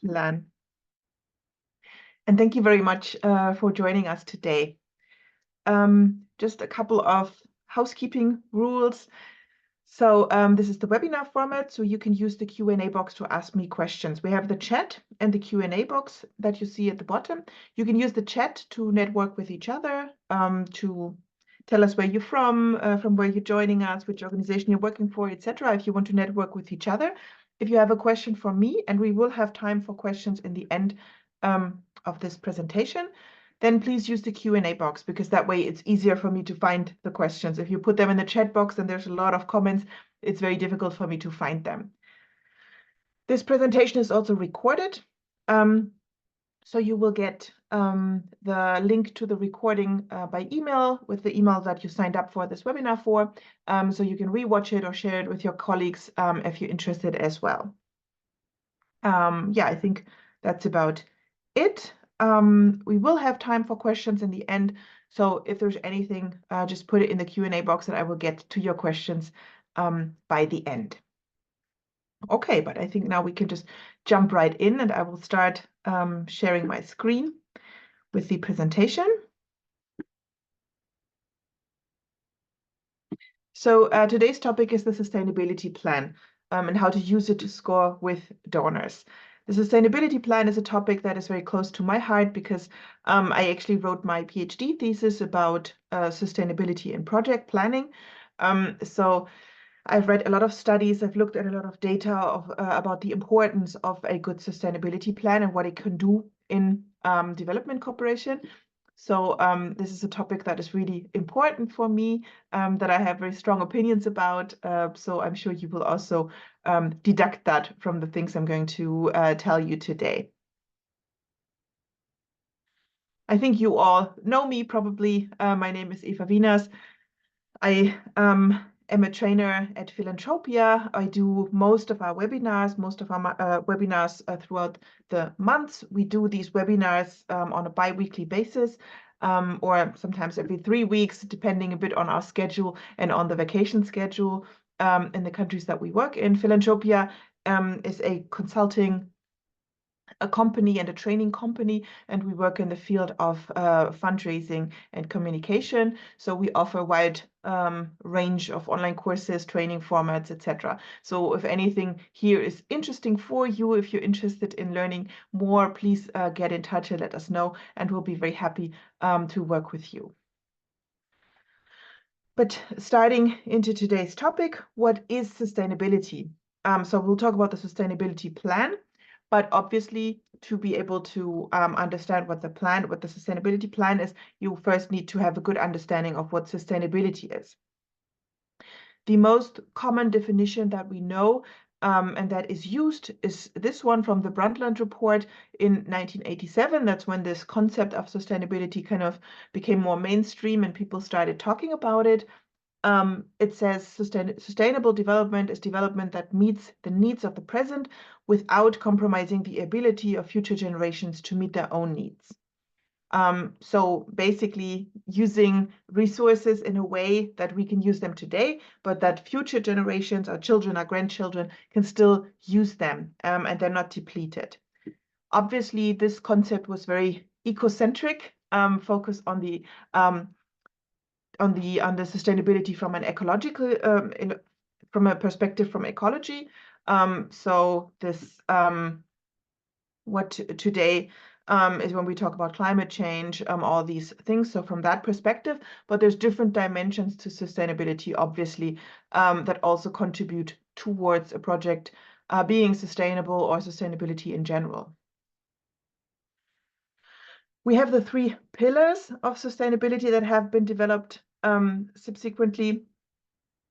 plan. And thank you very much for joining us today. Just a couple of housekeeping rules. So this is the webinar format, so you can use the Q&A box to ask me questions. We have the chat and the Q&A box that you see at the bottom. You can use the chat to network with each other, to tell us where you're from where you're joining us, which organization you're working for, etc. if you want to network with each other. If you have a question for me, and we will have time for questions in the end of this presentation, then please use the Q&A box, because that way it's easier for me to find the questions. If you put them in the chat box and there's a lot of comments, it's very difficult for me to find them. This presentation is also recorded. So you will get the link to the recording by email with the email that you signed up for this webinar for. So you can rewatch it or share it with your colleagues if you're interested as well. Yeah, I think that's about it. We will have time for questions in the end. So if there's anything, just put it in the Q&A box and I will get to your questions by the end. Okay, but I think now we can just jump right in, and I will start sharing my screen with the presentation. So today's topic is the sustainability plan and how to use it to score with donors. The sustainability plan is a topic that is very close to my heart, because I actually wrote my PhD thesis about sustainability in project planning. So I've read a lot of studies, I've looked at a lot of data about the importance of a good sustainability plan and what it can do in development cooperation. So this is a topic that is really important for me, that I have very strong opinions about. So I'm sure you will also deduct that from the things I'm going to tell you today. I think you all know me probably. My name is Eva Wieners. I am a trainer at Philanthropia. I do most of our webinars, throughout the months. We do these webinars on a bi-weekly basis, or sometimes every 3 weeks, depending a bit on our schedule and on the vacation schedule in the countries that we work in. Philanthropia is a consulting company and a training company, and we work in the field of fundraising and communication. So we offer a wide range of online courses, training formats, etc. So if anything here is interesting for you, if you're interested in learning more, please get in touch and let us know, and we'll be very happy to work with you. But starting into today's topic, what is sustainability? So we'll talk about the sustainability plan. But obviously, to be able to understand what the sustainability plan is, you first need to have a good understanding of what sustainability is. The most common definition that we know and that is used is this one from the Brundtland report in 1987. That's when this concept of sustainability kind of became more mainstream and people started talking about it. It says sustainable development is development that meets the needs of the present without compromising the ability of future generations to meet their own needs. So basically using resources in a way that we can use them today, but that future generations, our children, our grandchildren, can still use them and they're not depleted. Obviously, this concept was very ecocentric, focused on the sustainability from an ecological, from a perspective from ecology. So this, what today is when we talk about climate change, all these things. So from that perspective, but there's different dimensions to sustainability, obviously, that also contribute towards a project being sustainable or sustainability in general. We have the 3 pillars of sustainability that have been developed subsequently.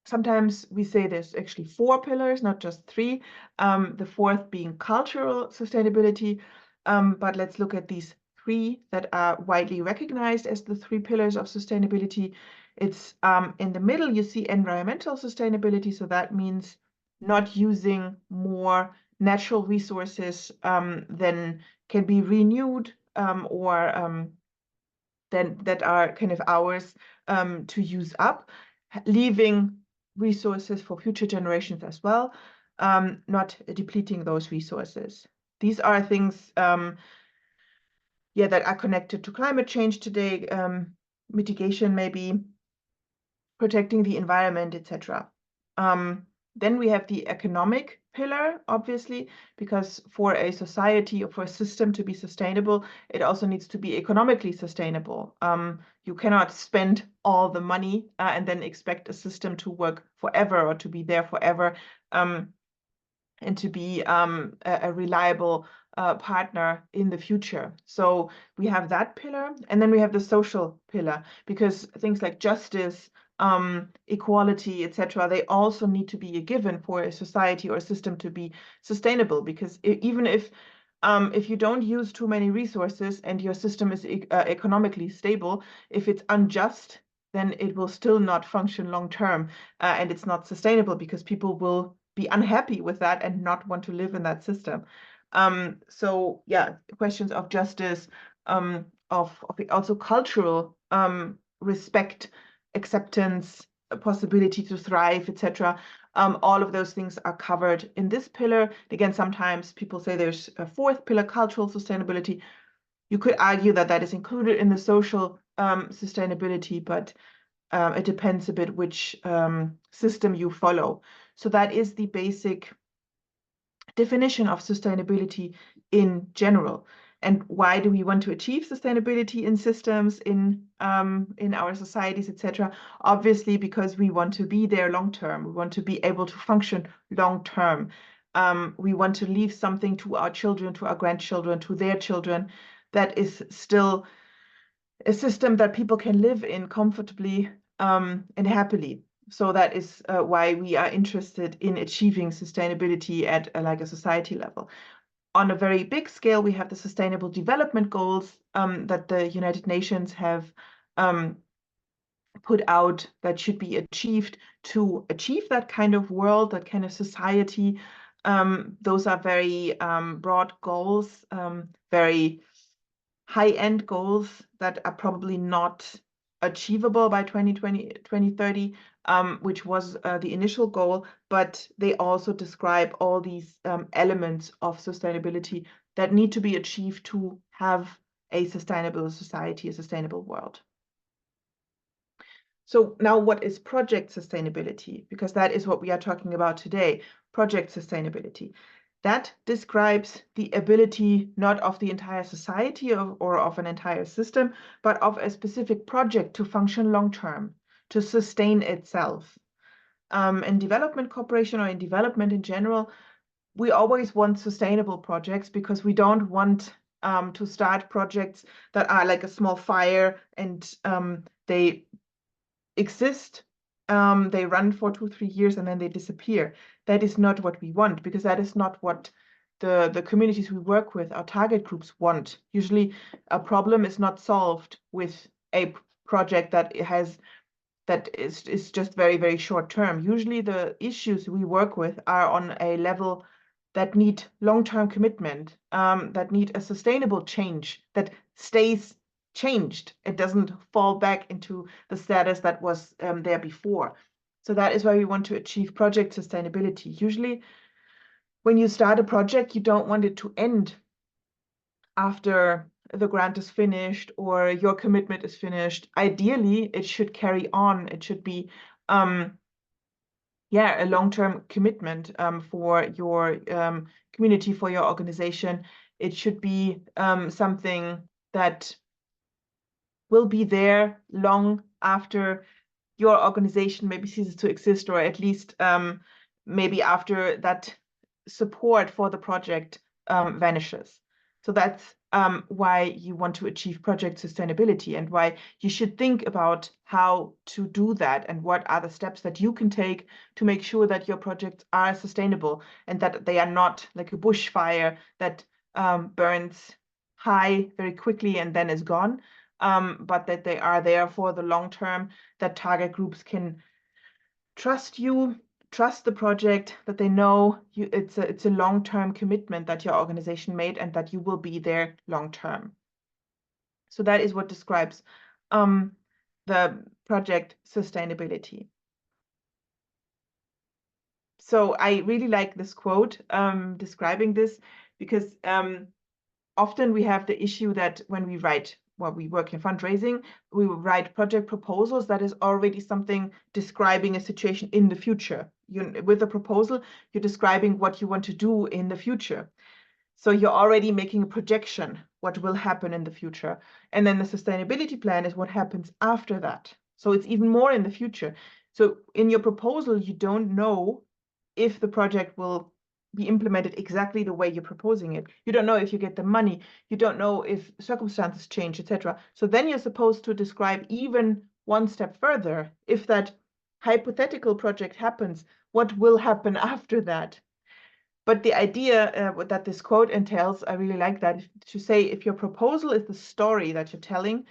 Sometimes we say there's actually 4 pillars, not just 3, the 4th being cultural sustainability. But let's look at these 3 that are widely recognized as the 3 pillars of sustainability. It's in the middle, you see environmental sustainability. So that means not using more natural resources than can be renewed or then that are kind of ours to use up, leaving resources for future generations as well, not depleting those resources. These are things that are connected to climate change today, mitigation maybe, protecting the environment, etc. Then we have the economic pillar, obviously, because for a society or for a system to be sustainable, it also needs to be economically sustainable. You cannot spend all the money and then expect a system to work forever or to be there forever, and to be a reliable partner in the future. So we have that pillar, and then we have the social pillar, because things like justice, equality, etc., they also need to be a given for a society or a system to be sustainable. Because even if you don't use too many resources and your system is economically stable, if it's unjust, then it will still not function long term, and it's not sustainable because people will be unhappy with that and not want to live in that system. So yeah, questions of justice, of also cultural respect, acceptance, a possibility to thrive, etc. All of those things are covered in this pillar. Again, sometimes people say there's a fourth pillar, cultural sustainability. You could argue that that is included in the social sustainability, but it depends a bit which system you follow. So that is the basic definition of sustainability in general. And why do we want to achieve sustainability in systems, in our societies, etc.? Obviously, because we want to be there long term. We want to be able to function long term. We want to leave something to our children, to our grandchildren, to their children, that is still a system that people can live in comfortably and happily. So that is why we are interested in achieving sustainability at like a society level. On a very big scale, we have the Sustainable Development Goals that the United Nations have put out, that should be achieved to achieve that kind of world, that kind of society. Those are very broad goals, very high-end goals that are probably not achievable by 2030, which was the initial goal, but they also describe all these elements of sustainability that need to be achieved to have a sustainable society, a sustainable world. So now what is project sustainability? Because that is what we are talking about today, project sustainability. That describes the ability not of the entire society or of an entire system, but of a specific project to function long term, to sustain itself. In development cooperation or in development in general, we always want sustainable projects because we don't want to start projects that are like a small fire and they exist, they run for 2-3 years and then they disappear. That is not what we want, because that is not what the communities we work with, our target groups, want. Usually a problem is not solved with a project that is just very, very short term. Usually the issues we work with are on a level that need long-term commitment, that need a sustainable change that stays changed. It doesn't fall back into the status that was there before. So that is why we want to achieve project sustainability. Usually when you start a project, you don't want it to end after the grant is finished or your commitment is finished. Ideally, it should carry on. It should be a long-term commitment for your community, for your organization. It should be something that will be there long after your organization maybe ceases to exist, or at least maybe after that support for the project vanishes. So that's why you want to achieve project sustainability, and why you should think about how to do that and what are the steps that you can take to make sure that your projects are sustainable and that they are not like a bushfire that burns high very quickly and then is gone, but that they are there for the long term, that target groups can trust you, trust the project, that they know it's a long-term commitment that your organization made and that you will be there long term. So that is what describes the project sustainability. So I really like this quote describing this. because often we have the issue that when we work in fundraising, we write project proposals that is already something describing a situation in the future. With a proposal, you're describing what you want to do in the future. So you're already making a projection, what will happen in the future. And then the sustainability plan is what happens after that. So it's even more in the future. So in your proposal, you don't know if the project will be implemented exactly the way you're proposing it. You don't know if you get the money. You don't know if circumstances change, etc. So then you're supposed to describe even one step further. If that hypothetical project happens, what will happen after that? But the idea that this quote entails, I really like that, to say if your proposal is the story that you're telling,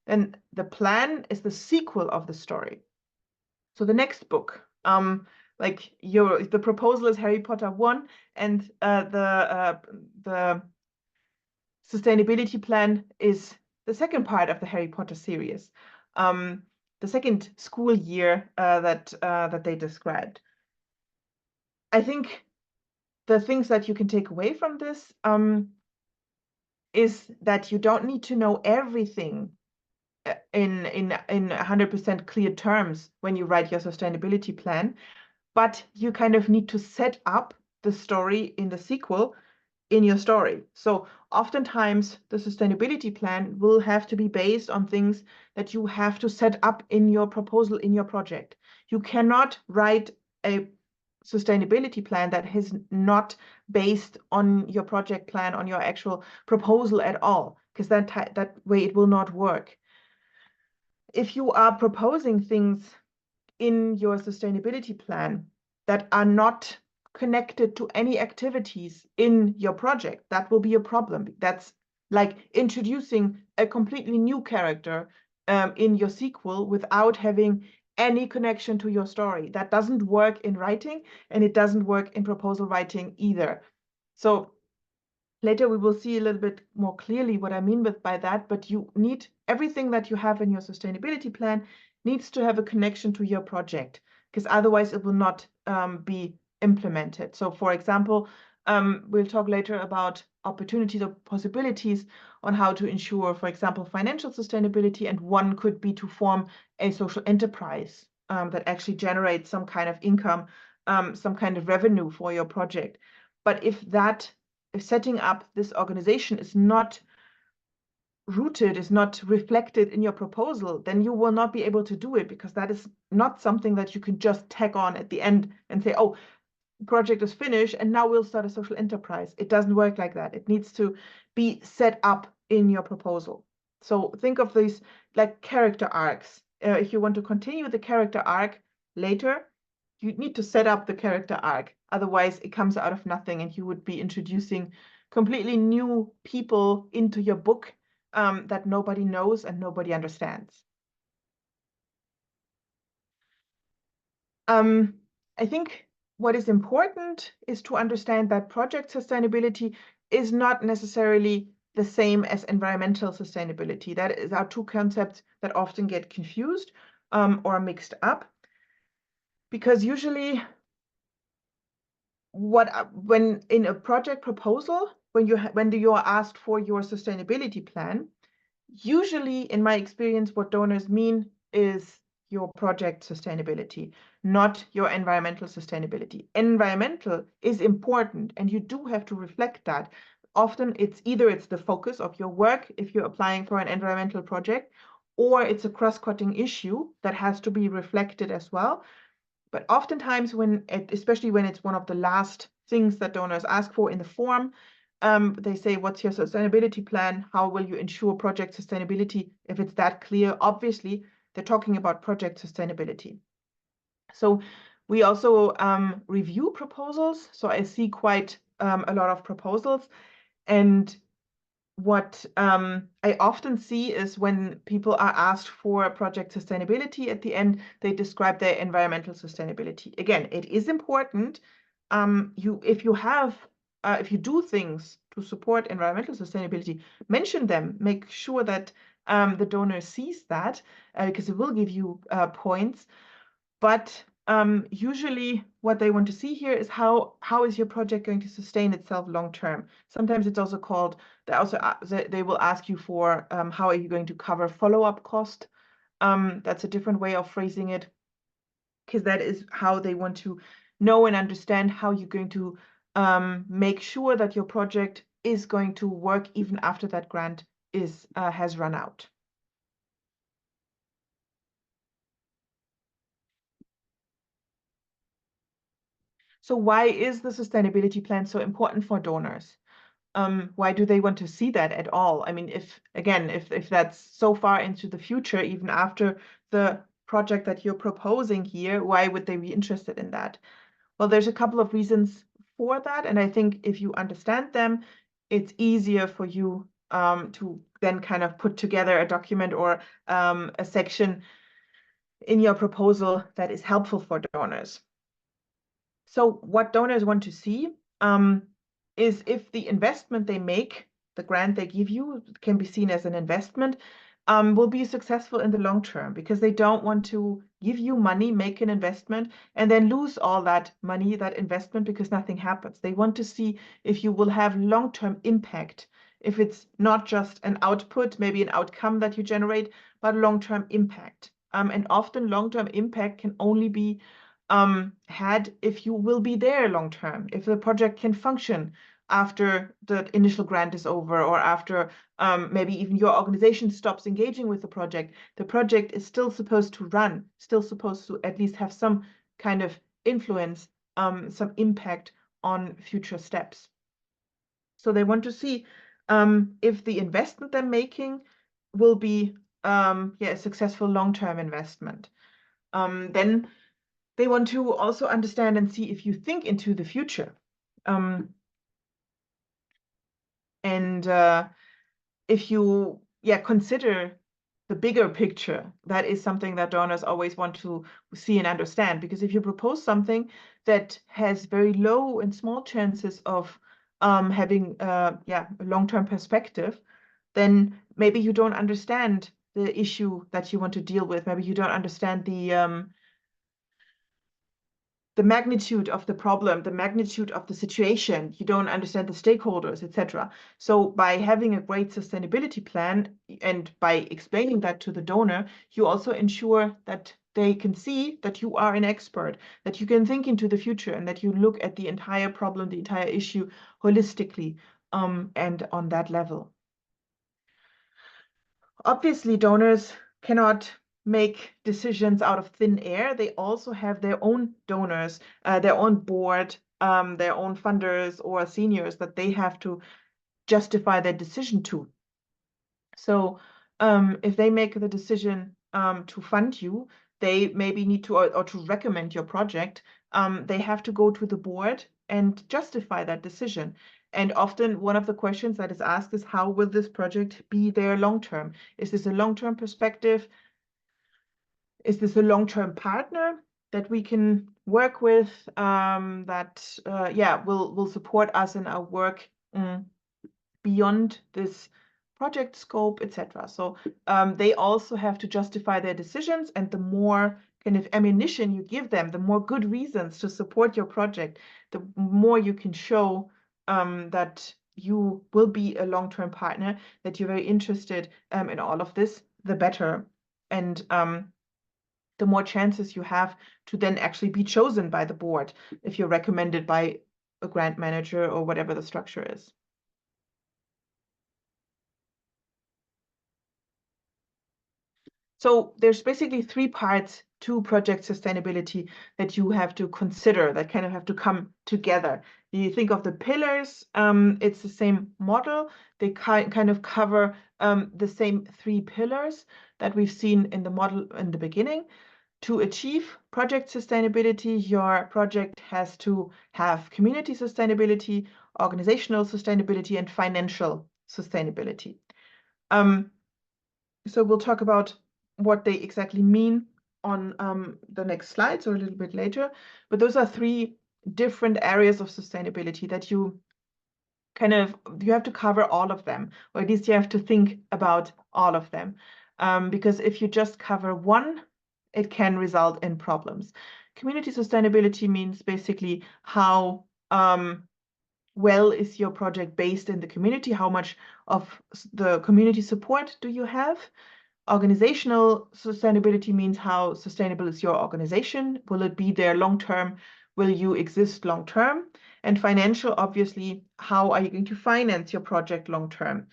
then the plan is the sequel of the story. So the next book, like the proposal is Harry Potter 1, and the sustainability plan is the second part of the Harry Potter series, the second school year that they described. I think the things that you can take away from this is that you don't need to know everything in 100% clear terms when you write your sustainability plan, but you kind of need to set up the story in the sequel in your story. So oftentimes the sustainability plan will have to be based on things that you have to set up in your proposal, in your project. You cannot write a sustainability plan that is not based on your project plan, on your actual proposal at all, because that way it will not work. If you are proposing things in your sustainability plan that are not connected to any activities in your project, that will be a problem. That's like introducing a completely new character in your sequel without having any connection to your story. That doesn't work in writing, and it doesn't work in proposal writing either. So later we will see a little bit more clearly what I mean by that, but you need everything that you have in your sustainability plan needs to have a connection to your project, because otherwise it will not be implemented. So for example, we'll talk later about opportunities or possibilities on how to ensure, for example, financial sustainability, and one could be to form a social enterprise that actually generates some kind of income, some kind of revenue for your project. But if setting up this organization is not rooted, is not reflected in your proposal, then you will not be able to do it, because that is not something that you can just tag on at the end and say, oh, project is finished and now we'll start a social enterprise. It doesn't work like that. It needs to be set up in your proposal. So think of these like character arcs. If you want to continue the character arc later, you need to set up the character arc. Otherwise, it comes out of nothing and you would be introducing completely new people into your book that nobody knows and nobody understands. I think what is important is to understand that project sustainability is not necessarily the same as environmental sustainability. That are two concepts that often get confused or mixed up, because usually when in a project proposal, when you are asked for your sustainability plan, usually in my experience, what donors mean is your project sustainability, not your environmental sustainability. Environmental is important, and you do have to reflect that. Often it's the focus of your work if you're applying for an environmental project, or it's a cross-cutting issue that has to be reflected as well. But oftentimes, especially when it's one of the last things that donors ask for in the form, they say, what's your sustainability plan? How will you ensure project sustainability? If it's that clear, obviously, they're talking about project sustainability. So we also review proposals. So I see quite a lot of proposals. And what I often see is when people are asked for project sustainability, at the end, they describe their environmental sustainability. Again, it is important. If you do things to support environmental sustainability, mention them. Make sure that the donor sees that, because it will give you points. But usually what they want to see here is how is your project going to sustain itself long term. Sometimes it's also called, they will ask you for how are you going to cover follow-up cost. That's a different way of phrasing it, because that is how they want to know and understand how you're going to make sure that your project is going to work even after that grant has run out. So why is the sustainability plan so important for donors? Why do they want to see that at all? I mean, if that's so far into the future, even after the project that you're proposing here, why would they be interested in that? Well, there's a couple of reasons for that, and I think if you understand them, it's easier for you to then kind of put together a document or a section in your proposal that is helpful for donors. So what donors want to see is if the investment they make, the grant they give you, can be seen as an investment, will be successful in the long term, because they don't want to give you money, make an investment, and then lose all that money, that investment, because nothing happens. They want to see if you will have long-term impact, if it's not just an output, maybe an outcome that you generate, but long-term impact. And often long-term impact can only be had if you will be there long term, if the project can function after the initial grant is over, or after maybe even your organization stops engaging with the project is still supposed to run, still supposed to at least have some kind of influence, some impact on future steps. So they want to see if the investment they're making will be a successful long-term investment. Then they want to also understand and see if you think into the future. And if you consider the bigger picture, that is something that donors always want to see and understand. Because if you propose something that has very low and small chances of having a long-term perspective, then maybe you don't understand the issue that you want to deal with. Maybe you don't understand the magnitude of the problem, the magnitude of the situation, you don't understand the stakeholders, etc. So by having a great sustainability plan and by explaining that to the donor, you also ensure that they can see that you are an expert, that you can think into the future, and that you look at the entire problem, the entire issue holistically, and on that level. Obviously, donors cannot make decisions out of thin air. They also have their own donors, their own board, their own funders or seniors that they have to justify their decision to. So if they make the decision to fund you, they maybe need to, or to recommend your project, they have to go to the board and justify that decision. And often one of the questions that is asked is, how will this project be there long term? Is this a long-term perspective? Is this a long-term partner that we can work with, that will support us in our work beyond this project scope, etc. So they also have to justify their decisions, and the more kind of ammunition you give them, the more good reasons to support your project, the more you can show that you will be a long-term partner, that you're very interested in all of this, the better. And the more chances you have to then actually be chosen by the board if you're recommended by a grant manager or whatever the structure is. So there's basically three parts to project sustainability that you have to consider, that kind of have to come together. You think of the pillars, it's the same model. They kind of cover the same three pillars that we've seen in the model in the beginning. To achieve project sustainability, your project has to have community sustainability, organizational sustainability, and financial sustainability. So we'll talk about what they exactly mean on the next slides or a little bit later. But those are three different areas of sustainability that you have to cover all of them, or at least you have to think about all of them. Because if you just cover one, it can result in problems. community sustainability means basically how well is your project based in the community? How much of the community support do you have? Organizational sustainability means how sustainable is your organization? Will it be there long term? Will you exist long term? And financial, obviously, how are you going to finance your project long term?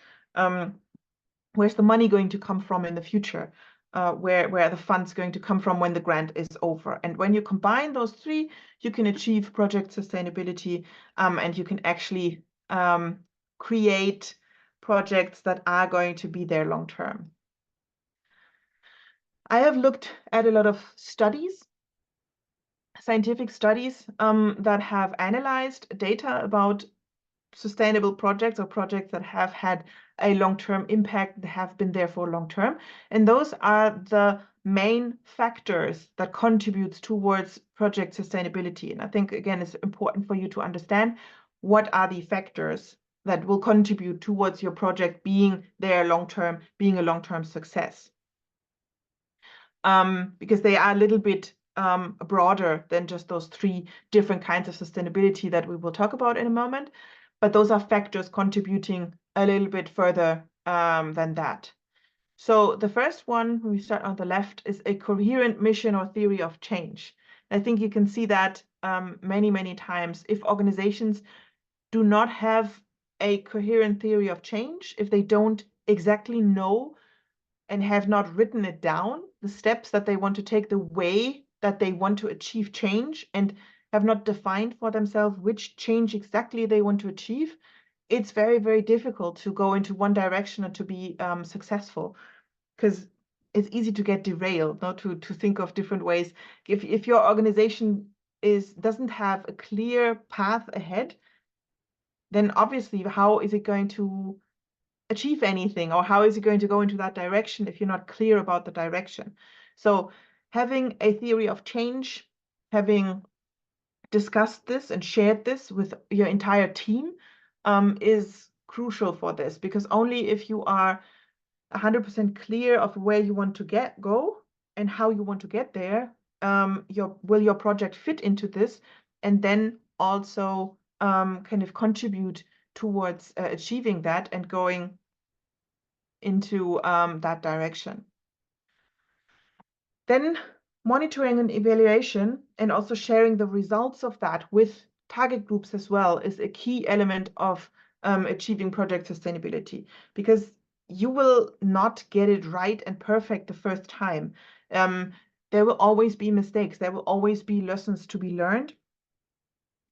Where's the money going to come from in the future? Where are the funds going to come from when the grant is over? And when you combine those three, you can achieve project sustainability, and you can actually create projects that are going to be there long term. I have looked at a lot of studies, scientific studies that have analyzed data about sustainable projects or projects that have had a long-term impact, that have been there for long term. And those are the main factors that contributes towards project sustainability. And I think, again, it's important for you to understand what are the factors that will contribute towards your project being there long term, being a long-term success. Because they are a little bit broader than just those three different kinds of sustainability that we will talk about in a moment. But those are factors contributing a little bit further than that. So the first one, when we start on the left, is a coherent mission or theory of change. I think you can see that many, many times. If organizations do not have a coherent theory of change, if they don't exactly know and have not written it down, the steps that they want to take, the way that they want to achieve change, and have not defined for themselves which change exactly they want to achieve, it's very, very difficult to go into one direction and to be successful, because it's easy to get derailed, not to think of different ways. If your organization doesn't have a clear path ahead, then obviously how is it going to achieve anything, or how is it going to go into that direction if you're not clear about the direction? So having a theory of change, having discussed this and shared this with your entire team is crucial for this, because only if you are 100% clear of where you want to go and how you want to get there, will your project fit into this, and then also kind of contribute towards achieving that and going into that direction. Then monitoring and evaluation, and also sharing the results of that with target groups as well, is a key element of achieving project sustainability, because you will not get it right and perfect the first time. There will always be mistakes. There will always be lessons to be learned.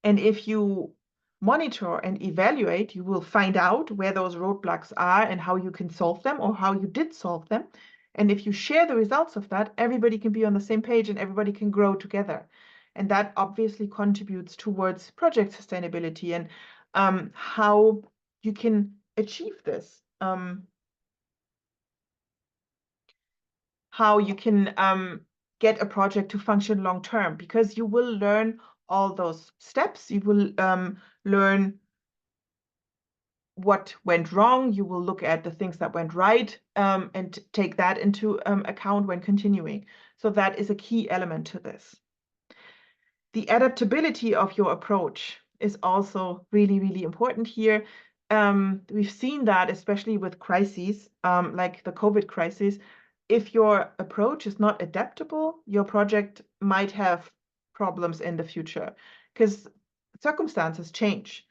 And if you monitor and evaluate, you will find out where those roadblocks are and how you can solve them, or how you did solve them. And if you share the results of that, everybody can be on the same page and everybody can grow together. And that obviously contributes towards project sustainability and how you can achieve this. How you can get a project to function long term, because you will learn all those steps. You will learn what went wrong. You will look at the things that went right and take that into account when continuing. So that is a key element to this. The adaptability of your approach is also really, really important here. We've seen that, especially with crises like the COVID crisis. If your approach is not adaptable, your project might have problems in the future, because circumstances change.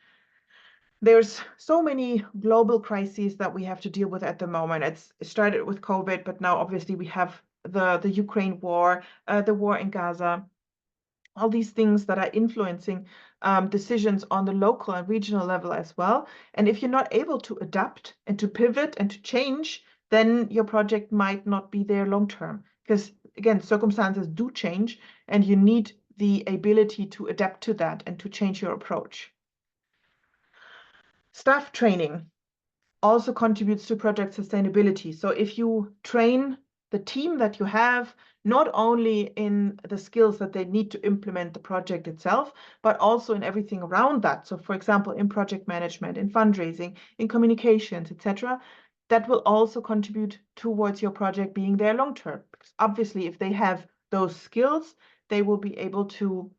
There's so many global crises that we have to deal with at the moment. It started with COVID, but now obviously we have the Ukraine war, the war in Gaza, all these things that are influencing decisions on the local and regional level as well. And if you're not able to adapt and to pivot and to change, then your project might not be there long term, because again, circumstances do change and you need the ability to adapt to that and to change your approach. Staff training also contributes to project sustainability. So if you train the team that you have, not only in the skills that they need to implement the project itself, but also in everything around that. So for example, in project management, in fundraising, in communications, etc., that will also contribute towards your project being there long term. Because obviously, if they have those skills, they will be able to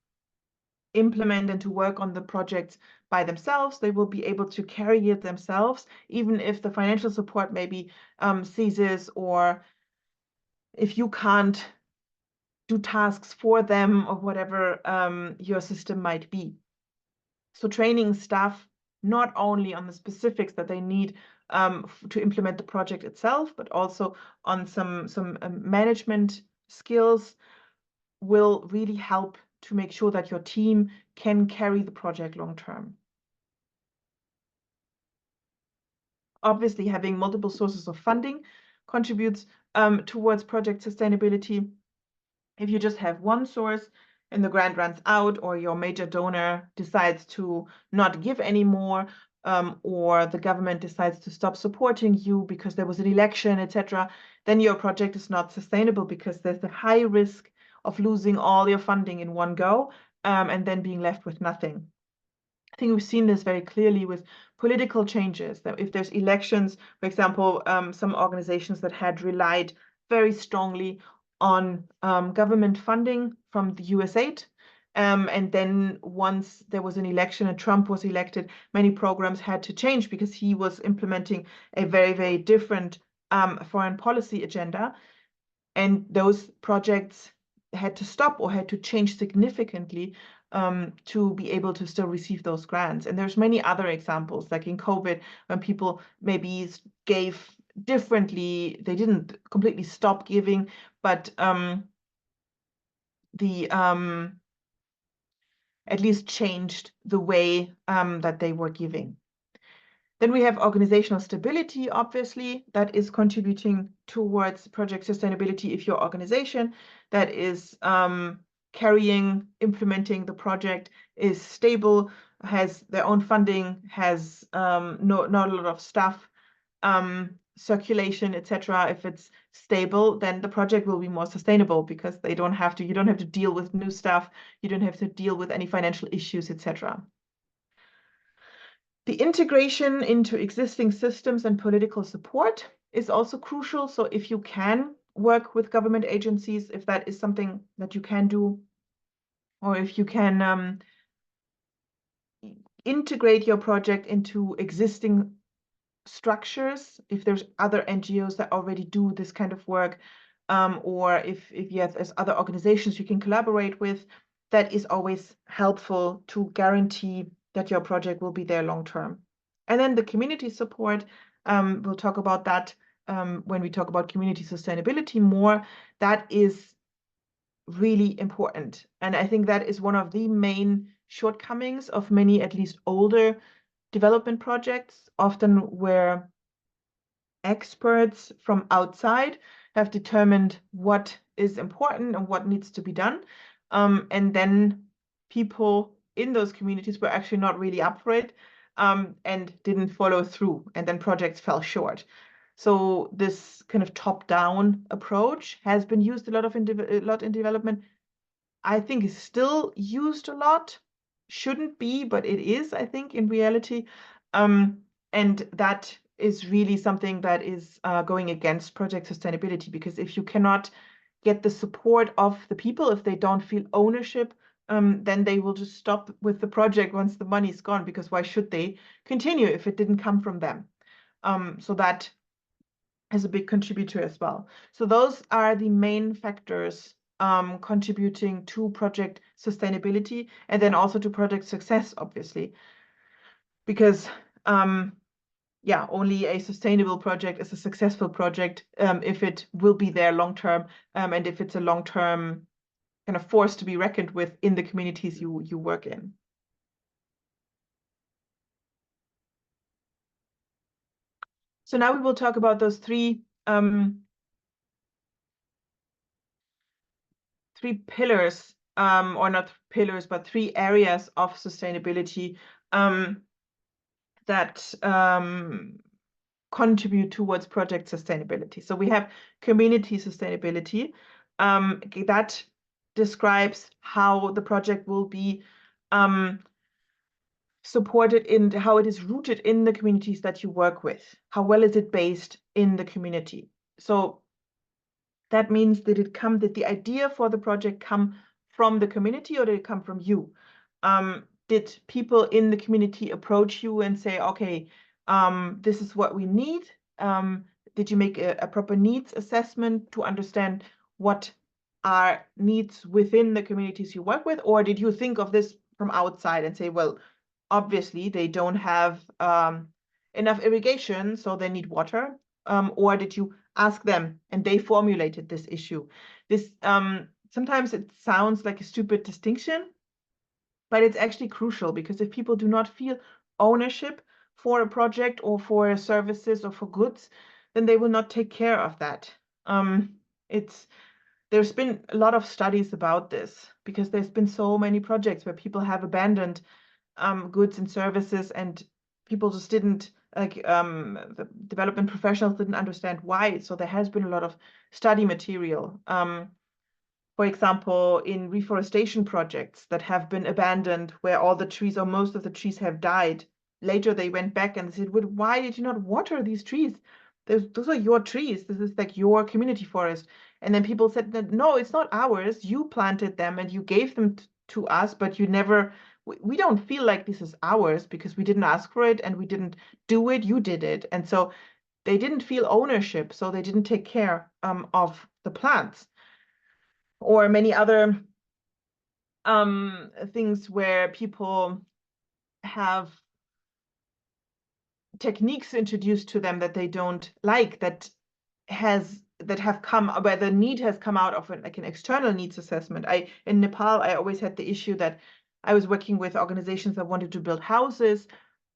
implement and to work on the projects by themselves. They will be able to carry it themselves, even if the financial support maybe ceases, or if you can't do tasks for them, or whatever your system might be. So training staff not only on the specifics that they need to implement the project itself, but also on some management skills will really help to make sure that your team can carry the project long term. Obviously, having multiple sources of funding contributes towards project sustainability. If you just have one source and the grant runs out, or your major donor decides to not give anymore, or the government decides to stop supporting you because there was an election, etc., then your project is not sustainable, because there's a high risk of losing all your funding in one go, and then being left with nothing. I think we've seen this very clearly with political changes, that if there's elections, for example, some organizations that had relied very strongly on government funding from the USAID, and then once there was an election and Trump was elected, many programs had to change because he was implementing a very, very different foreign policy agenda. And those projects had to stop or had to change significantly to be able to still receive those grants. And there's many other examples, like in COVID, when people maybe gave differently. They didn't completely stop giving, but at least changed the way that they were giving. Then we have organizational stability, obviously, that is contributing towards project sustainability. If your organization that is implementing the project is stable, has their own funding, has not a lot of staff, circulation, etc., if it's stable, then the project will be more sustainable, because you don't have to deal with new stuff, you don't have to deal with any financial issues, etc. The integration into existing systems and political support is also crucial. So if you can work with government agencies, if that is something that you can do, or if you can integrate your project into existing structures, if there's other NGOs that already do this kind of work, or if there's other organizations you can collaborate with, that is always helpful to guarantee that your project will be there long term. And then the community support, we'll talk about that when we talk about community sustainability more. That is really important. And I think that is one of the main shortcomings of many, at least older development projects, often where experts from outside have determined what is important and what needs to be done. And then people in those communities were actually not really up for it, and didn't follow through, and then projects fell short. So this kind of top-down approach has been used a lot in development. I think is still used a lot. Shouldn't be, but it is, I think, in reality. And that is really something that is going against project sustainability, because if you cannot get the support of the people, if they don't feel ownership, then they will just stop with the project once the money's gone, because why should they continue if it didn't come from them? So that is a big contributor as well. So those are the main factors contributing to project sustainability, and then also to project success, obviously, because only a sustainable project is a successful project if it will be there long term, and if it's a long term kind of force to be reckoned with in the communities you work in. So now we will talk about those three pillars, or not pillars, but three areas of sustainability that contribute towards project sustainability. So we have community sustainability. That describes how the project will be supported, in how it is rooted in the communities that you work with. How well is it based in the community? So that means that the idea for the project come from the community or did it come from you? Did people in the community approach you and say, okay, this is what we need? Did you make a proper needs assessment to understand what are needs within the communities you work with? Or did you think of this from outside and say, well, obviously they don't have enough irrigation, so they need water? Or did you ask them and they formulated this issue? This sometimes it sounds like a stupid distinction, but it's actually crucial, because if people do not feel ownership for a project or for services or for goods, then they will not take care of that. There's been a lot of studies about this, because there's been so many projects where people have abandoned goods and services, and people just didn't, like, the development professionals didn't understand why. So there has been a lot of study material. For example, in reforestation projects that have been abandoned, where all the trees or most of the trees have died. Later they went back and said, well, why did you not water these trees? Those are your trees. This is like your community forest. And then people said that, no, it's not ours. You planted them and you gave them to us, but you never, we don't feel like this is ours because we didn't ask for it and we didn't do it. You did it. And so they didn't feel ownership. So they didn't take care of the plants. Or many other things where people have techniques introduced to them that they don't like, that have come, where the need has come out of like an external needs assessment. In Nepal, I always had the issue that I was working with organizations that wanted to build houses,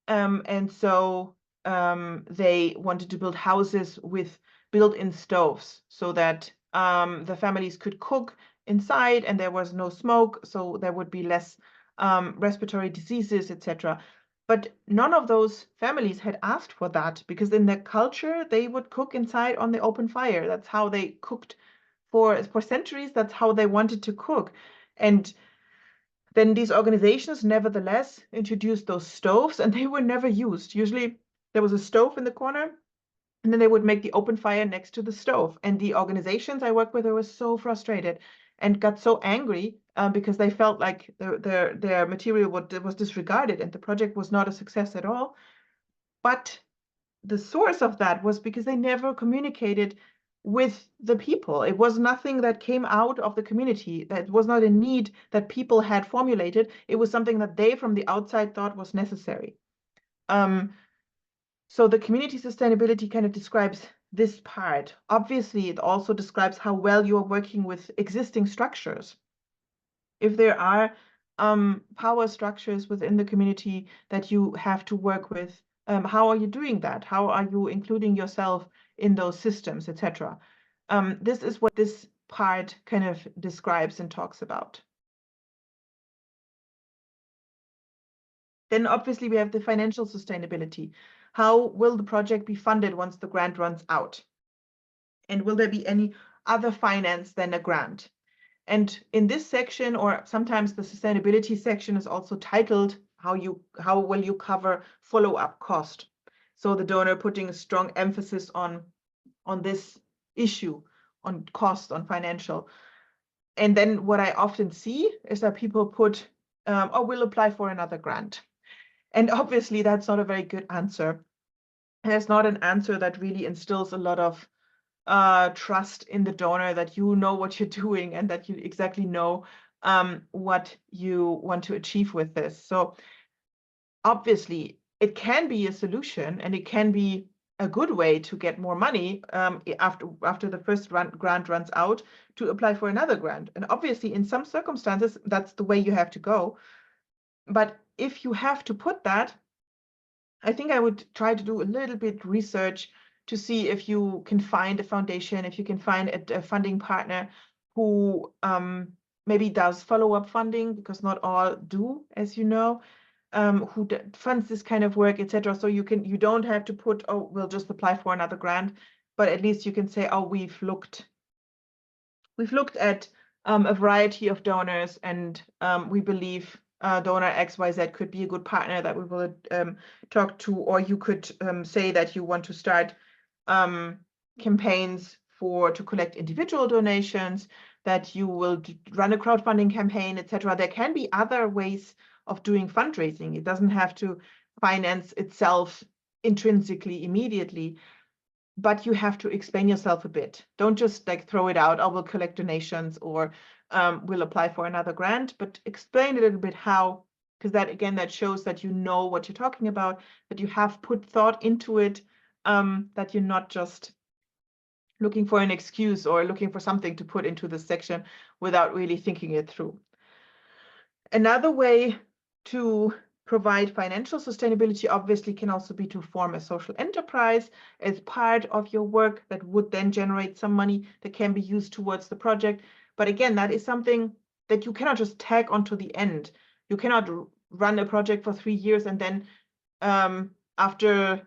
and so they wanted to build houses with built-in stoves so that the families could cook inside and there was no smoke, so there would be less respiratory diseases, etc. But none of those families had asked for that, because in their culture, they would cook inside on the open fire. That's how they cooked for centuries. That's how they wanted to cook. And then these organizations nevertheless introduced those stoves, and they were never used. Usually there was a stove in the corner, and then they would make the open fire next to the stove. And the organizations I worked with, they were so frustrated and got so angry because they felt like their material was disregarded and the project was not a success at all. But the source of that was because they never communicated with the people. It was nothing that came out of the community. That was not a need that people had formulated. It was something that they from the outside thought was necessary. So the community sustainability kind of describes this part. Obviously, it also describes how well you are working with existing structures. If there are power structures within the community that you have to work with, how are you doing that? How are you including yourself in those systems, etc.? This is what this part kind of describes and talks about. Then obviously we have the financial sustainability. How will the project be funded once the grant runs out? And will there be any other finance than a grant? And in this section, or sometimes the sustainability section is also titled, how will you cover follow-up cost? So the donor putting a strong emphasis on this issue, on cost, on financial. And then what I often see is that people put, oh, we'll apply for another grant. And obviously that's not a very good answer. And it's not an answer that really instills a lot of trust in the donor, that you know what you're doing and that you exactly know what you want to achieve with this. So obviously it can be a solution and it can be a good way to get more money after the first grant runs out, to apply for another grant. And obviously in some circumstances, that's the way you have to go. But if you have to put that, I think I would try to do a little bit research to see if you can find a foundation, if you can find a funding partner who maybe does follow-up funding, because not all do, as you know, who funds this kind of work, etc. So you don't have to put, oh, we'll just apply for another grant, but at least you can say, oh, we've looked at a variety of donors, and we believe donor XYZ could be a good partner that we will talk to. Or you could say that you want to start campaigns to collect individual donations. that you will run a crowdfunding campaign, etc. There can be other ways of doing fundraising. It doesn't have to finance itself intrinsically immediately, but you have to explain yourself a bit. Don't just like throw it out, I will collect donations or we'll apply for another grant, but explain a little bit how, because that again, that shows that you know what you're talking about, that you have put thought into it, that you're not just looking for an excuse or looking for something to put into this section without really thinking it through. Another way to provide financial sustainability obviously can also be to form a social enterprise as part of your work that would then generate some money that can be used towards the project. But again, that is something that you cannot just tag onto the end. You cannot run a project for 3 years and then after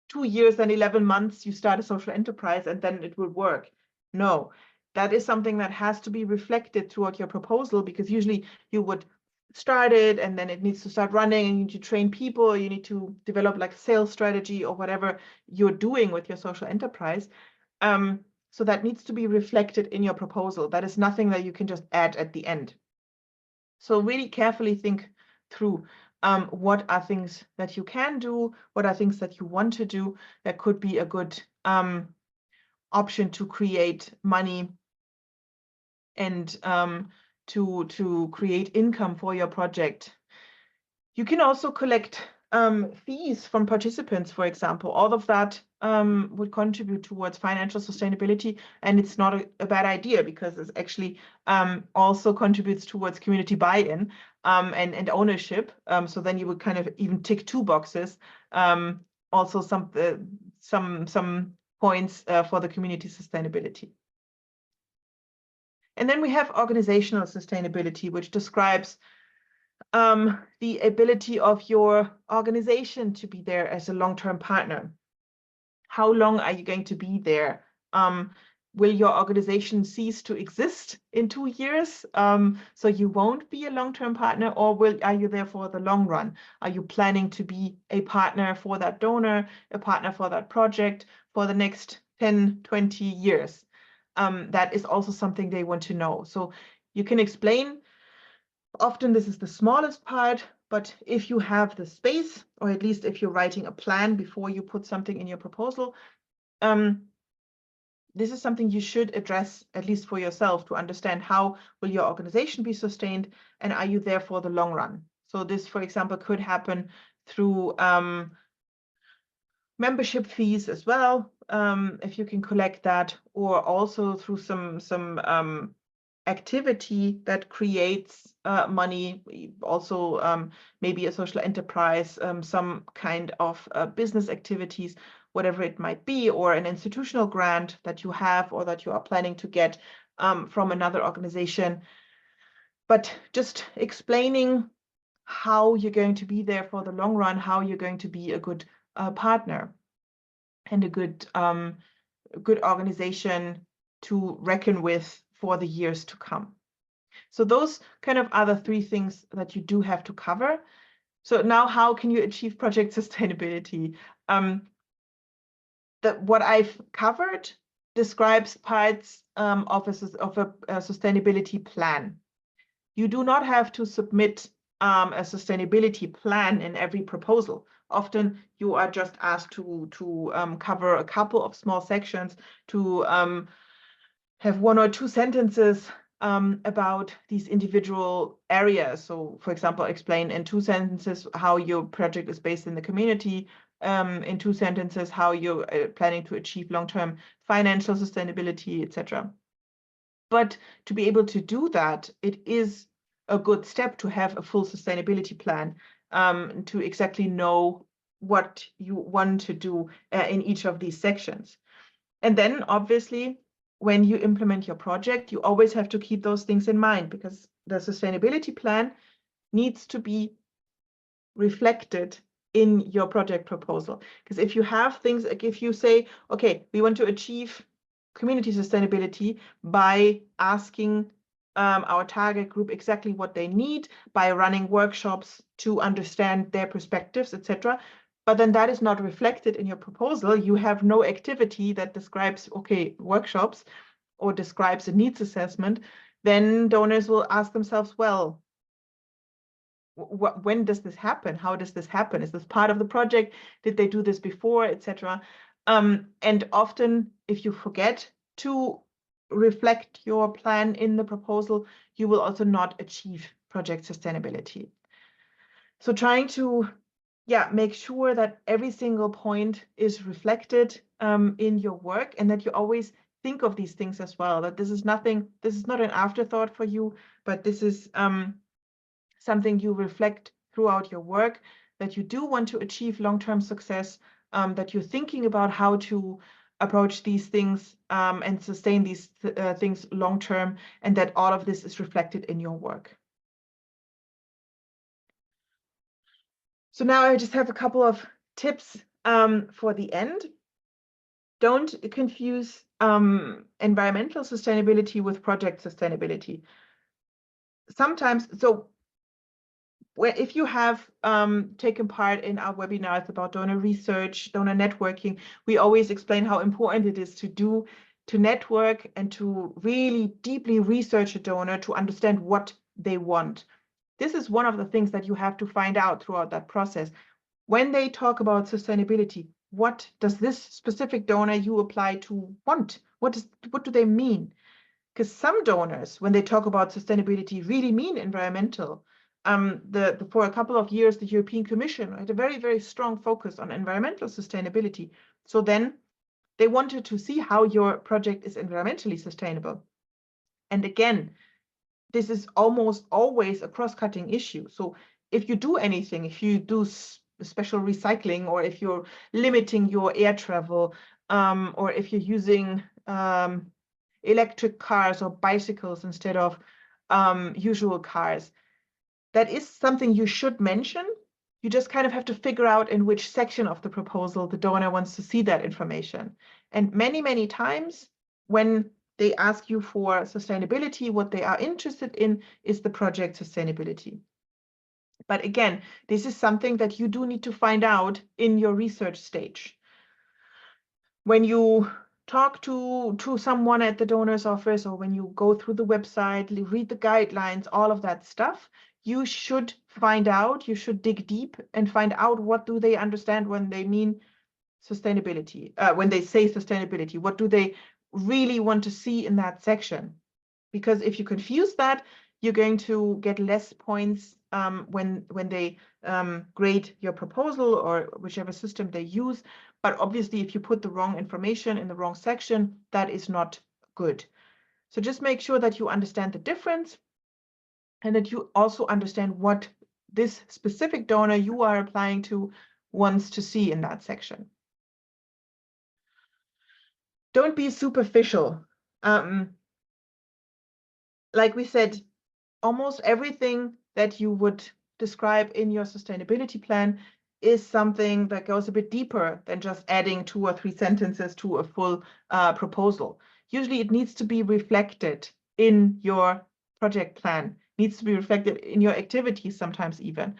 2 years and 11 months, you start a social enterprise and then it will work. No, that is something that has to be reflected throughout your proposal, because usually you would start it and then it needs to start running and you need to train people, you need to develop like a sales strategy or whatever you're doing with your social enterprise. So that needs to be reflected in your proposal. That is nothing that you can just add at the end. So really carefully think through what are things that you can do, what are things that you want to do that could be a good option to create money and to create income for your project. You can also collect fees from participants, for example. All of that would contribute towards financial sustainability, and it's not a bad idea because it actually also contributes towards community buy-in and ownership. So then you would kind of even tick 2 boxes. Also some points for the community sustainability. And then we have organizational sustainability, which describes the ability of your organization to be there as a long-term partner. How long are you going to be there? Will your organization cease to exist in 2 years? So you won't be a long-term partner, or are you there for the long run? Are you planning to be a partner for that donor, a partner for that project for the next 10, 20 years? That is also something they want to know. So you can explain. Often this is the smallest part, but if you have the space, or at least if you're writing a plan before you put something in your proposal, this is something you should address, at least for yourself, to understand how will your organization be sustained and are you there for the long run. So this, for example, could happen through membership fees as well, if you can collect that, or also through some activity that creates money, also maybe a social enterprise, some kind of business activities, whatever it might be, or an institutional grant that you have or that you are planning to get from another organization. But just explaining how you're going to be there for the long run, how you're going to be a good partner and a good organization to reckon with for the years to come. So those kind of are the 3 things that you do have to cover. So now how can you achieve project sustainability? What I've covered describes parts of a sustainability plan. You do not have to submit a sustainability plan in every proposal. Often you are just asked to cover a couple of small sections, to have 1 or 2 sentences about these individual areas. So, for example, explain in 2 sentences how your project is based in the community, in 2 sentences how you're planning to achieve long-term financial sustainability, etc. But to be able to do that, it is a good step to have a full sustainability plan, to exactly know what you want to do in each of these sections. And then obviously, when you implement your project, you always have to keep those things in mind, because the sustainability plan needs to be reflected in your project proposal. Because if you have things, like if you say, okay, we want to achieve community sustainability by asking our target group exactly what they need, by running workshops to understand their perspectives, etc. But then that is not reflected in your proposal. You have no activity that describes, okay, workshops, or describes a needs assessment, then donors will ask themselves, well, when does this happen? How does this happen? Is this part of the project? Did they do this before, etc.? And often, if you forget to reflect your plan in the proposal, you will also not achieve project sustainability. So trying to make sure that every single point is reflected in your work, and that you always think of these things as well, that this is not an afterthought for you, but this is something you reflect throughout your work, that you do want to achieve long-term success, that you're thinking about how to approach these things and sustain these things long-term, and that all of this is reflected in your work. So now I just have a couple of tips for the end. Don't confuse environmental sustainability with project sustainability. Sometimes, if you have taken part in our webinars about donor research, donor networking, we always explain how important it is to network and to really deeply research a donor to understand what they want. This is one of the things that you have to find out throughout that process. When they talk about sustainability, what does this specific donor you apply to want? What do they mean? Because some donors, when they talk about sustainability, really mean environmental. For a couple of years, the European Commission had a very, very strong focus on environmental sustainability. So then they wanted to see how your project is environmentally sustainable. And again, this is almost always a cross-cutting issue. So if you do anything, if you do special recycling, or if you're limiting your air travel, or if you're using electric cars or bicycles instead of usual cars, that is something you should mention. You just kind of have to figure out in which section of the proposal the donor wants to see that information. And many, many times when they ask you for sustainability, what they are interested in is the project sustainability. But again, this is something that you do need to find out in your research stage. When you talk to someone at the donor's office, or when you go through the website, read the guidelines, all of that stuff, you should find out, you should dig deep and find out what do they understand when they mean sustainability, when they say sustainability, what do they really want to see in that section? Because if you confuse that, you're going to get less points when they grade your proposal or whichever system they use. But obviously, if you put the wrong information in the wrong section, that is not good. So just make sure that you understand the difference, and that you also understand what this specific donor you are applying to wants to see in that section. Don't be superficial. Like we said, almost everything that you would describe in your sustainability plan is something that goes a bit deeper than just adding 2 or 3 sentences to a full proposal. Usually it needs to be reflected in your project plan, needs to be reflected in your activities sometimes even.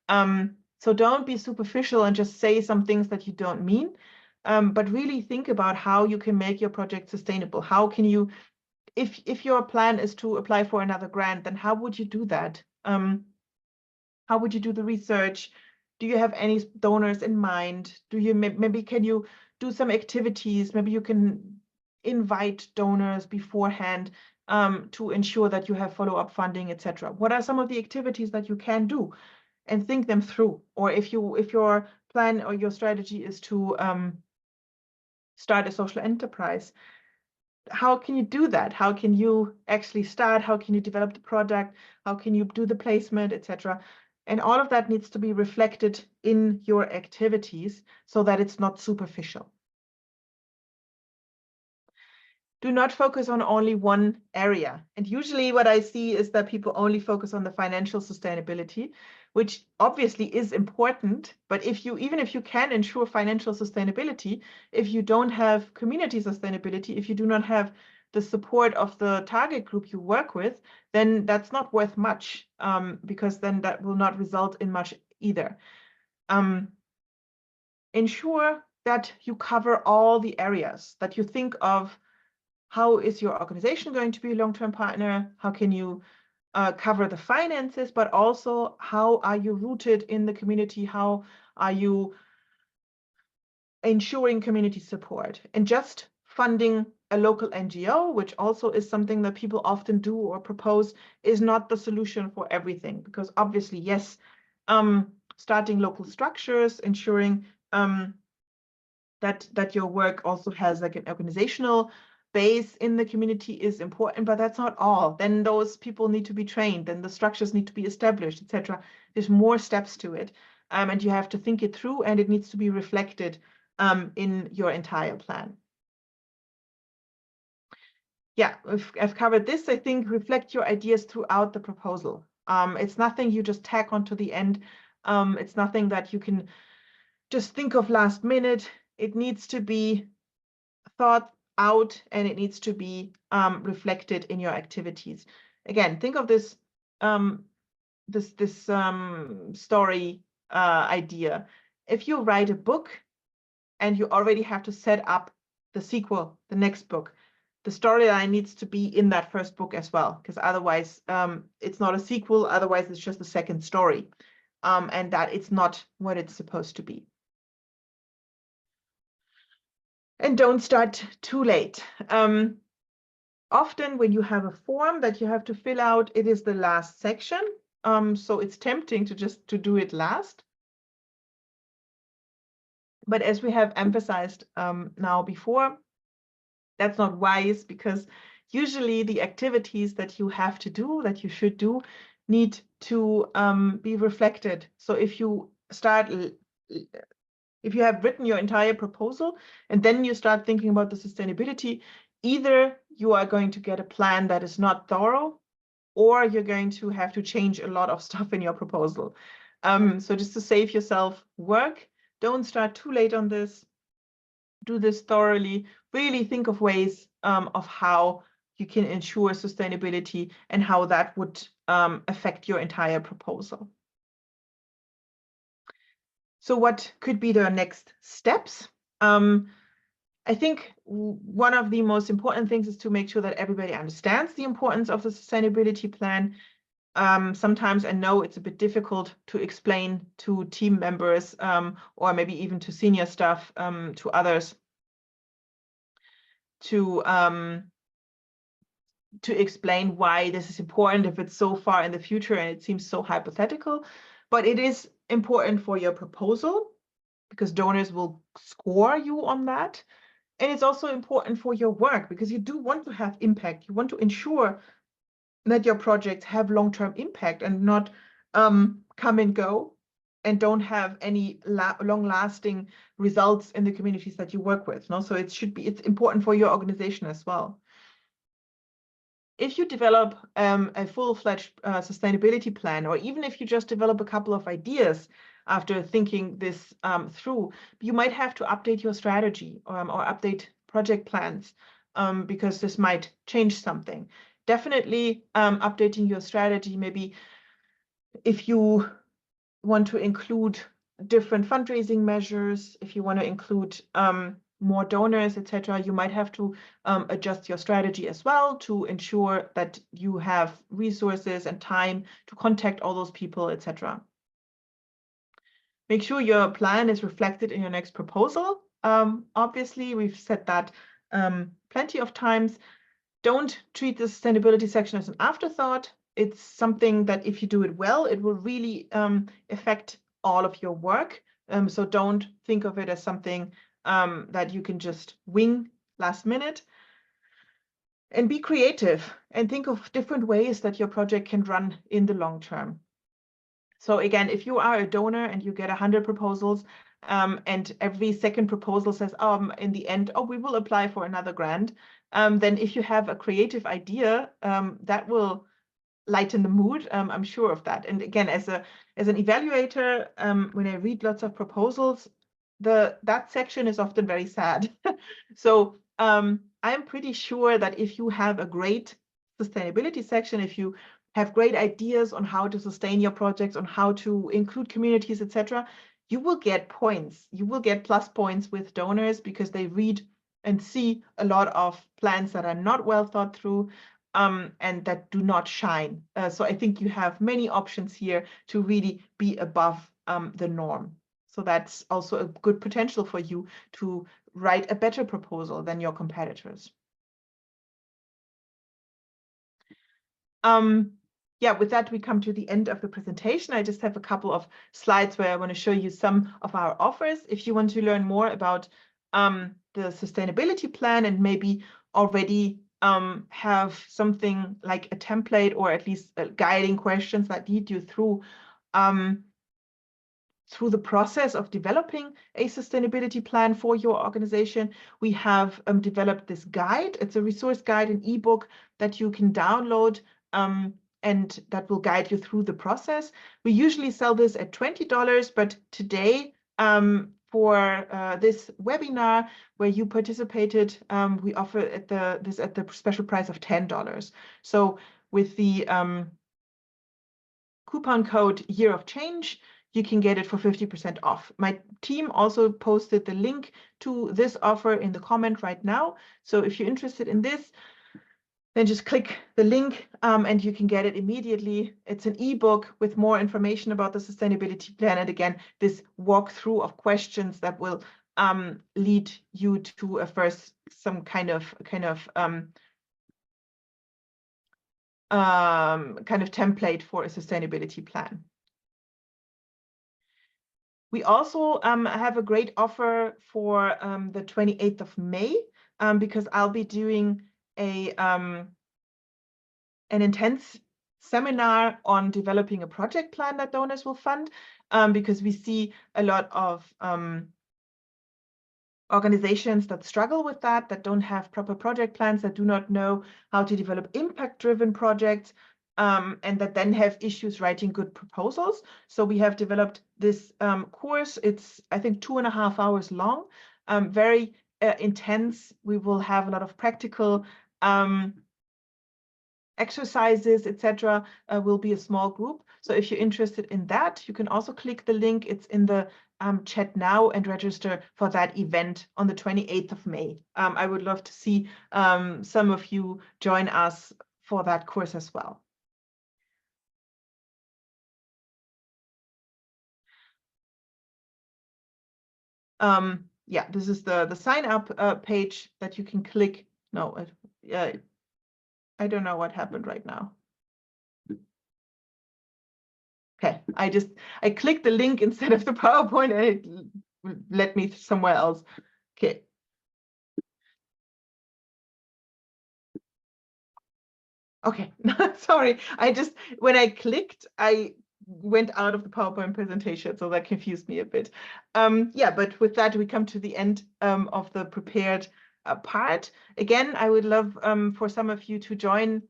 So don't be superficial and just say some things that you don't mean, but really think about how you can make your project sustainable. How can you, if your plan is to apply for another grant, then how would you do that? How would you do the research? Do you have any donors in mind? Do you maybe can you do some activities? Maybe you can invite donors beforehand to ensure that you have follow-up funding, etc. What are some of the activities that you can do? And think them through. Or if your plan or your strategy is to start a social enterprise, how can you do that? How can you actually start? How can you develop the product? How can you do the placement, etc.? And all of that needs to be reflected in your activities so that it's not superficial. Do not focus on only one area. And usually what I see is that people only focus on the financial sustainability, which obviously is important. But even if you can ensure financial sustainability, if you don't have community sustainability, if you do not have the support of the target group you work with, then that's not worth much, because then that will not result in much either. Ensure that you cover all the areas, that you think of how is your organization going to be a long-term partner? How can you cover the finances, but also how are you rooted in the community? How are you ensuring community support? And just funding a local NGO, which also is something that people often do or propose, is not the solution for everything, because obviously, yes, starting local structures, ensuring that your work also has like an organizational base in the community is important, but that's not all. Then those people need to be trained, then the structures need to be established, etc. There's more steps to it, and you have to think it through, and it needs to be reflected in your entire plan. Yeah, I've covered this. I think reflect your ideas throughout the proposal. It's nothing you just tack onto the end. It's nothing that you can just think of last minute. It needs to be thought out, and it needs to be reflected in your activities. Again, think of this story idea. If you write a book and you already have to set up the sequel, the next book, the storyline needs to be in that first book as well, because otherwise it's not a sequel. Otherwise, it's just a second story, and that it's not what it's supposed to be. And don't start too late. Often when you have a form that you have to fill out, it is the last section. So it's tempting to just do it last. But as we have emphasized now before, that's not wise, because usually the activities that you have to do, that you should do, need to be reflected. So if you have written your entire proposal and then you start thinking about the sustainability, either you are going to get a plan that is not thorough, or you're going to have to change a lot of stuff in your proposal. So just to save yourself work, don't start too late on this. Do this thoroughly. Really think of ways of how you can ensure sustainability and how that would affect your entire proposal. So what could be the next steps? I think one of the most important things is to make sure that everybody understands the importance of the sustainability plan. Sometimes I know it's a bit difficult to explain to team members or maybe even to senior staff, to others, to explain why this is important if it's so far in the future and it seems so hypothetical. But it is important for your proposal, because donors will score you on that. And it's also important for your work, because you do want to have impact. You want to ensure that your projects have long-term impact and not come and go and don't have any long-lasting results in the communities that you work with. No? So it's important for your organization as well. If you develop a full-fledged sustainability plan, or even if you just develop a couple of ideas after thinking this through, you might have to update your strategy or update project plans, because this might change something. Definitely updating your strategy. Maybe if you want to include different fundraising measures, if you want to include more donors, etc., you might have to adjust your strategy as well to ensure that you have resources and time to contact all those people, etc. Make sure your plan is reflected in your next proposal. Obviously, we've said that plenty of times. Don't treat the sustainability section as an afterthought. It's something that if you do it well, it will really affect all of your work. So don't think of it as something that you can just wing last minute. And be creative and think of different ways that your project can run in the long term. So again, if you are a donor and you get 100 proposals, and every second proposal says, in the end, we will apply for another grant, then if you have a creative idea, that will lighten the mood. I'm sure of that. And again, as an evaluator, when I read lots of proposals, that section is often very sad. So I'm pretty sure that if you have a great sustainability section, if you have great ideas on how to sustain your projects, on how to include communities, etc., you will get points. You will get plus points with donors, because they read and see a lot of plans that are not well thought through and that do not shine. So I think you have many options here to really be above the norm. So that's also a good potential for you to write a better proposal than your competitors. Yeah, with that, we come to the end of the presentation. I just have a couple of slides where I want to show you some of our offers. If you want to learn more about the sustainability plan and maybe already have something like a template or at least guiding questions that lead you through the process of developing a sustainability plan for your organization, we have developed this guide. It's a resource guide, an ebook that you can download and that will guide you through the process. We usually sell this at $20, but today for this webinar where you participated, we offer this at the special price of $10. So with the coupon code Year of Change, you can get it for 50% off. My team also posted the link to this offer in the comment right now. So if you're interested in this, then just click the link and you can get it immediately. It's an ebook with more information about the sustainability plan. And again, this walkthrough of questions that will lead you to some kind of template for a sustainability plan. We also have a great offer for the 28th of May because I'll be doing an intense seminar on developing a project plan that donors will fund because we see a lot of organizations that struggle with that don't have proper project plans, that do not know how to develop impact-driven projects, and that then have issues writing good proposals. So we have developed this course. It's, I think, 2.5 hours long, very intense. We will have a lot of practical exercises, etc. Will be a small group. So if you're interested in that, you can also click the link. It's in the chat now and register for that event on the 28th of May. I would love to see some of you join us for that course as well. Yeah, this is the sign up page that you can click. No, I don't know what happened right now. Okay, I clicked the link instead of the PowerPoint and it led me somewhere else. Okay. Okay, sorry. When I clicked, I went out of the PowerPoint presentation, so that confused me a bit. Yeah, but with that, we come to the end of the prepared part. Again, I would love for some of you to join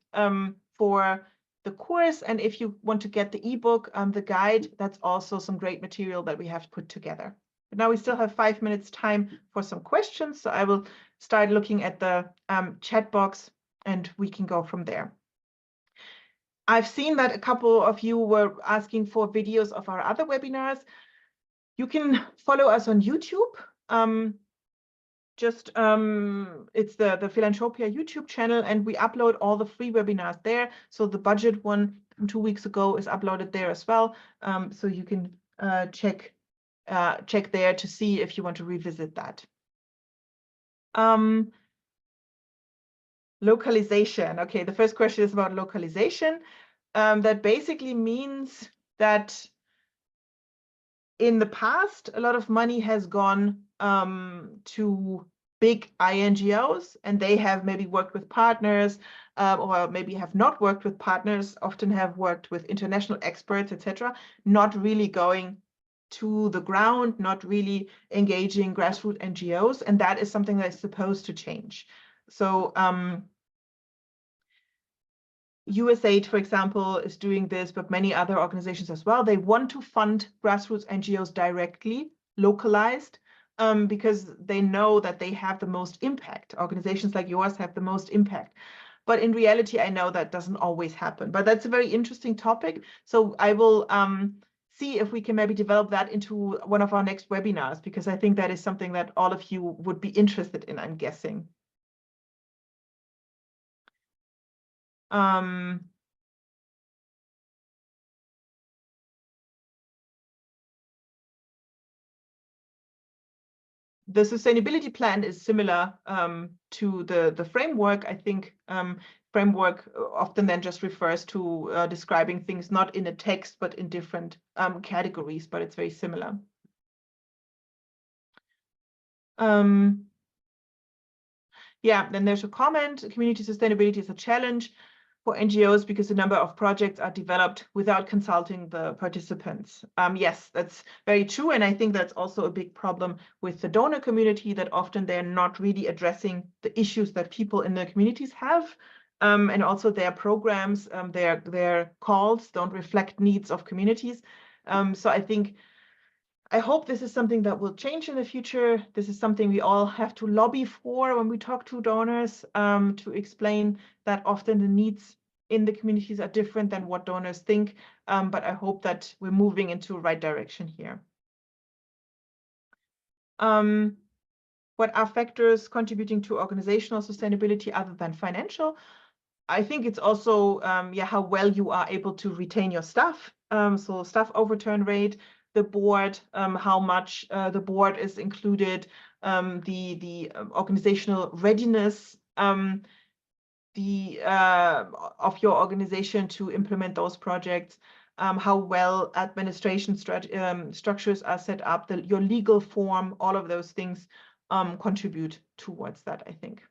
for the course. And if you want to get the ebook, the guide, that's also some great material that we have put together. But now we still have 5 minutes time for some questions. So I will start looking at the chat box and we can go from there. I've seen that a couple of you were asking for videos of our other webinars. You can follow us on YouTube. It's the Philanthropia YouTube channel, and we upload all the free webinars there. So the budget one from 2 weeks ago is uploaded there as well. So you can check there to see if you want to revisit that. Localization. Okay, the first question is about localization. That basically means that in the past, a lot of money has gone to big INGOs, and they have maybe worked with partners or maybe have not worked with partners, often have worked with international experts, etc., not really going to the ground, not really engaging grassroots NGOs, and that is something that is supposed to change. So USAID, for example, is doing this, but many other organizations as well. They want to fund grassroots NGOs directly, localized, because they know that they have the most impact. Organizations like yours have the most impact. But in reality, I know that doesn't always happen. But that's a very interesting topic. So I will see if we can maybe develop that into one of our next webinars, because I think that is something that all of you would be interested in, I'm guessing. The sustainability plan is similar to the framework. I think framework often then just refers to describing things not in a text, but in different categories, but it's very similar. Yeah, then there's a comment, community sustainability is a challenge for NGOs because a number of projects are developed without consulting the participants. Yes, that's very true. And I think that's also a big problem with the donor community, that often they're not really addressing the issues that people in the communities have. And also their programs, their calls don't reflect needs of communities. So I hope this is something that will change in the future. This is something we all have to lobby for when we talk to donors, to explain that often the needs in the communities are different than what donors think. But I hope that we're moving into the right direction here. What are factors contributing to organizational sustainability other than financial? I think it's also how well you are able to retain your staff. So staff overturn rate, the board, how much the board is included, the organizational readiness of your organization to implement those projects, how well administration structures are set up, your legal form, all of those things contribute towards that, I think.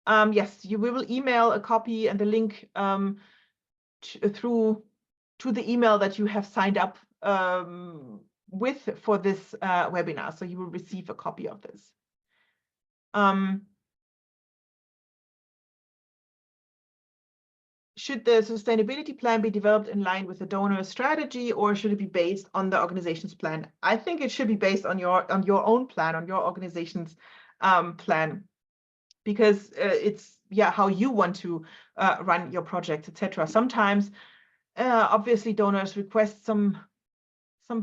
Yes, we will email a copy and the link through to the email that you have signed up with for this webinar. So you will receive a copy of this. Should the sustainability plan be developed in line with the donor strategy, or should it be based on the organization's plan? I think it should be based on your own plan, on your organization's plan, because it's how you want to run your project, etc. Sometimes obviously donors request some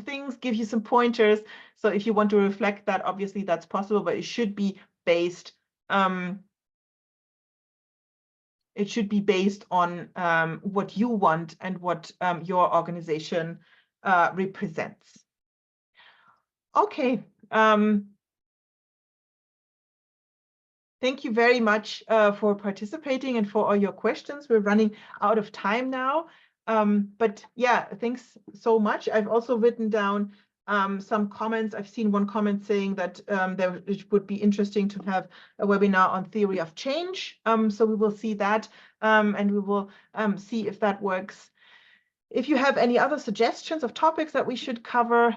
things, give you some pointers, so if you want to reflect that, obviously that's possible, but it should be based on what you want and what your organization represents. Okay. Thank you very much for participating and for all your questions. We're running out of time now. But yeah, thanks so much. I've also written down some comments. I've seen one comment saying that it would be interesting to have a webinar on theory of change. So we will see that and we will see if that works. If you have any other suggestions of topics that we should cover,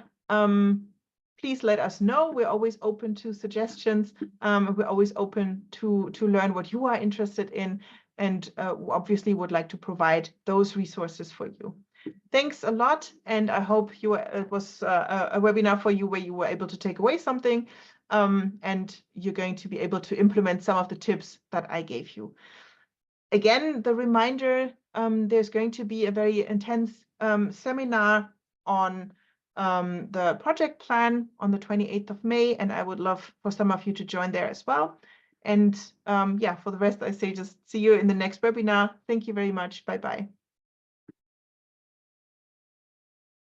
please let us know. We're always open to suggestions. We're always open to learn what you are interested in, and obviously would like to provide those resources for you. Thanks a lot, and I hope it was a webinar for you where you were able to take away something, and you're going to be able to implement some of the tips that I gave you. Again, the reminder, there's going to be a very intense seminar on the project plan on the 28th of May, and I would love for some of you to join there as well. And for the rest, I say just see you in the next webinar. Thank you very much. Bye-bye.